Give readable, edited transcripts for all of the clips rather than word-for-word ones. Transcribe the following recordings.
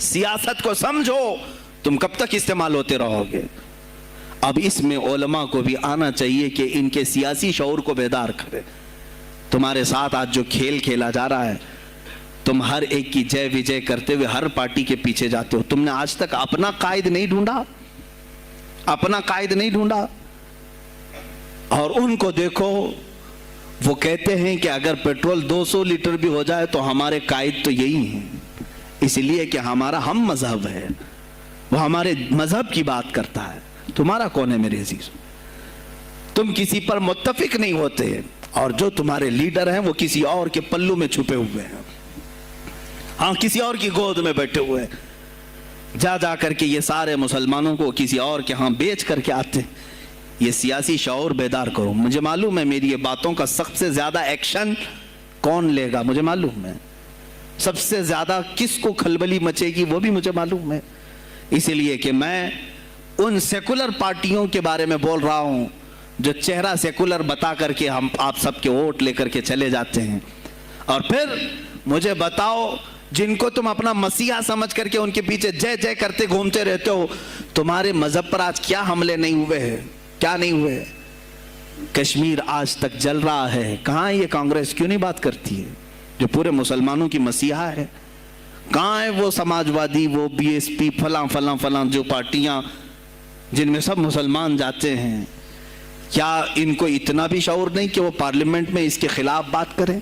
सियासत को समझो, तुम कब तक इस्तेमाल होते रहोगे। अब इसमें उलमा को भी आना चाहिए कि इनके सियासी शऊर को बेदार करे। तुम्हारे साथ आज जो खेल खेला जा रहा है, तुम हर एक की जय विजय करते हुए हर पार्टी के पीछे जाते हो। तुमने आज तक अपना कायद नहीं ढूंढा, अपना कायद नहीं ढूंढा। और उनको देखो, वो कहते हैं कि अगर पेट्रोल 200 लीटर भी हो जाए तो हमारे कायद तो यही हैं, इसलिए कि हमारा हम मजहब है, वो हमारे मजहब की बात करता है। तुम्हारा कौन है मेरे अजीज? तुम किसी पर मुत्तफिक नहीं होते, और जो तुम्हारे लीडर हैं वो किसी और के पल्लू में छुपे हुए हैं, हाँ, किसी और की गोद में बैठे हुए हैं। जा जा करके ये सारे मुसलमानों को किसी और के यहाँ बेच करके आते हैं। ये सियासी शऊर बेदार करो। मुझे मालूम है मेरी ये बातों का सबसे ज्यादा एक्शन कौन लेगा, मुझे मालूम है। सबसे ज्यादा किसको खलबली मचेगी वो भी मुझे मालूम है। इसीलिए कि मैं उन सेकुलर पार्टियों के बारे में बोल रहा हूं जो चेहरा सेकुलर बता करके हम आप सबके वोट लेकर के चले जाते हैं, और फिर मुझे बताओ जिनको तुम अपना मसीहा समझ करके उनके पीछे जय जय करते घूमते रहते हो, तुम्हारे मजहब पर आज क्या हमले नहीं हुए हैं, क्या नहीं हुए? कश्मीर आज तक जल रहा है। कहां ये कांग्रेस, क्यों नहीं बात करती है जो पूरे मुसलमानों की मसीहा है? कहां है वो समाजवादी, वो बीएसपी, फलां फलां फलां जो पार्टियां जिनमें सब मुसलमान जाते हैं? क्या इनको इतना भी शऊर नहीं कि वो पार्लियामेंट में इसके खिलाफ बात करें,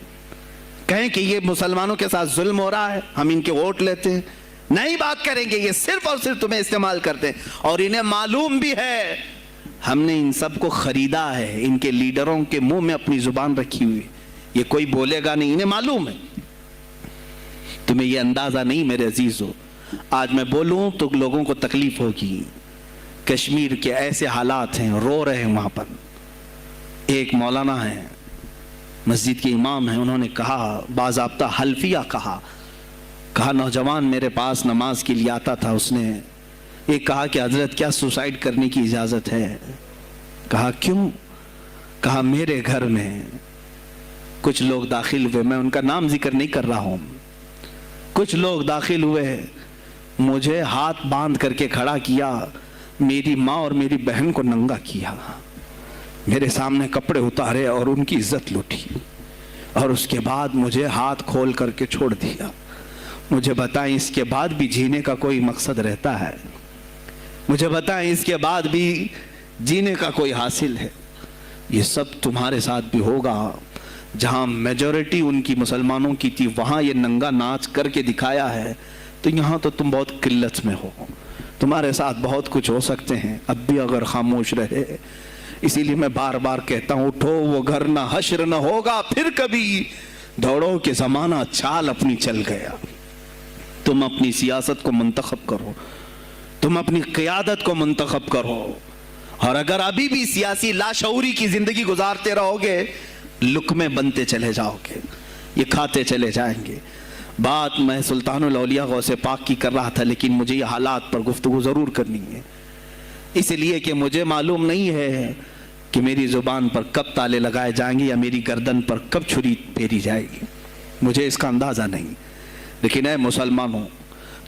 कहें कि ये मुसलमानों के साथ जुल्म हो रहा है, हम इनके वोट लेते हैं? नहीं बात करेंगे, ये सिर्फ और सिर्फ तुम्हें इस्तेमाल करते हैं। और इन्हें मालूम भी है हमने इन सबको खरीदा है, इनके लीडरों के मुंह में अपनी जुबान रखी हुई, ये कोई बोलेगा नहीं, इन्हें मालूम है। तुम्हें ये अंदाजा नहीं मेरे अजीजों, आज मैं बोलूं तो लोगों को तकलीफ होगी। कश्मीर के ऐसे हालात हैं, रो रहे हैं वहां पर। एक मौलाना है, मस्जिद के इमाम हैं, उन्होंने कहा, बाज़ाब्ता हल्फिया कहा नौजवान मेरे पास नमाज के लिए आता था, उसने ये कहा कि हजरत क्या सुसाइड करने की इजाजत है? कहा क्यों? कहा मेरे घर में कुछ लोग दाखिल हुए, मैं उनका नाम जिक्र नहीं कर रहा हूं, कुछ लोग दाखिल हुए, मुझे हाथ बांध करके खड़ा किया, मेरी माँ और मेरी बहन को नंगा किया, मेरे सामने कपड़े उतारे और उनकी इज्जत लूटी, और उसके बाद मुझे हाथ खोल करके छोड़ दिया। मुझे बताएं इसके बाद भी जीने का कोई मकसद रहता है? मुझे बताएं इसके बाद भी जीने का कोई हासिल है? ये सब तुम्हारे साथ भी होगा। जहां मेजॉरिटी उनकी मुसलमानों की थी वहां ये नंगा नाच करके दिखाया है, तो यहां तो तुम बहुत किल्लत में हो, तुम्हारे साथ बहुत कुछ हो सकते हैं, अब भी अगर खामोश रहे। इसीलिए मैं बार बार कहता हूं, उठो वो घर ना हश्र न होगा फिर कभी, दौड़ो के जमाना चाल अपनी चल गया। तुम अपनी सियासत को मुंतखब करो, तुम अपनी क़ियादत को मुंतखब करो, और अगर अभी भी सियासी लाशऊरी की जिंदगी गुजारते रहोगे, लुक्मे बनते चले जाओगे, ये खाते चले जाएंगे। बात मैं सुल्तानुल औलिया गौसे पाक की कर रहा था, लेकिन मुझे ये हालात पर गुफ्तगू जरूर करनी है, इसलिए कि मुझे मालूम नहीं है कि मेरी जुबान पर कब ताले लगाए जाएंगे या मेरी गर्दन पर कब छुरी फेरी जाएगी, मुझे इसका अंदाजा नहीं। लेकिन ऐ मुसलमानों,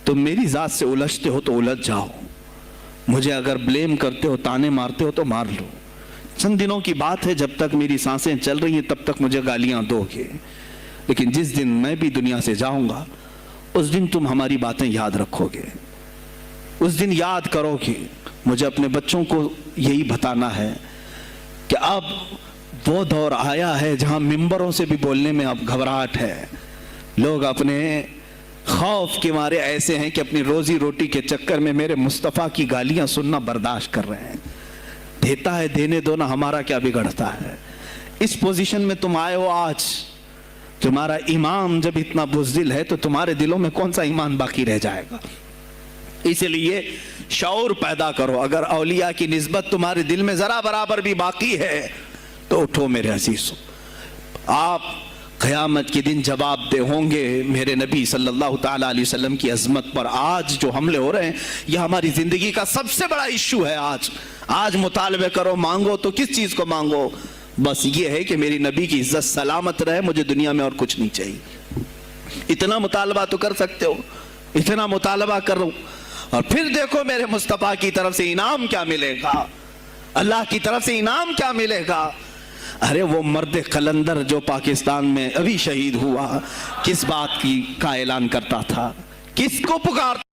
तुम मेरी जात से उलझते हो तो उलझ जाओ, मुझे अगर ब्लेम करते हो, ताने मारते हो तो मार लो। चंद दिनों की बात है, जब तक मेरी सांसें चल रही हैं तब तक मुझे गालियां दोगे, लेकिन जिस दिन मैं भी दुनिया से जाऊंगा उस दिन तुम हमारी बातें याद रखोगे, उस दिन याद करोगे। मुझे अपने बच्चों को यही बताना है कि अब वो दौर आया है जहां मिंबरों से भी बोलने में अब घबराहट है। लोग अपने खौफ के मारे ऐसे हैं कि अपनी रोजी रोटी के चक्कर में मेरे मुस्तफ़ा की गालियां सुनना बर्दाश्त कर रहे हैं। देता है देने दो ना, हमारा क्या बिगड़ता है? इस पोजीशन में तुम आए हो आज, तुम्हारा इमाम जब इतना बुज़दिल है तो तुम्हारे दिलों में कौन सा ईमान बाकी रह जाएगा? इसलिए शऊर पैदा करो। अगर औलिया की निस्बत तुम्हारे दिल में जरा बराबर भी बाकी है तो उठो मेरे अजीजों, आप क़यामत के दिन जवाब दे होंगे मेरे नबी सल्लल्लाहु ताला अलैहि वसल्लम की अजमत पर। आज जो हमले हो रहे हैं यह हमारी जिंदगी का सबसे बड़ा इश्यू है। आज मुतालबे करो, मांगो तो किस चीज को मांगो? बस ये है कि मेरी नबी की इज्जत सलामत रहे, मुझे दुनिया में और कुछ नहीं चाहिए। इतना मुतालबा तो कर सकते हो, اتنا مطالبہ کروں اور پھر دیکھو میرے مصطفیٰ کی طرف سے انعام کیا ملے گا، اللہ کی طرف سے انعام کیا ملے گا۔ ارے وہ مرد قلندر جو پاکستان میں ابھی شہید ہوا، کس بات کا اعلان کرتا تھا، کس کو پکارتا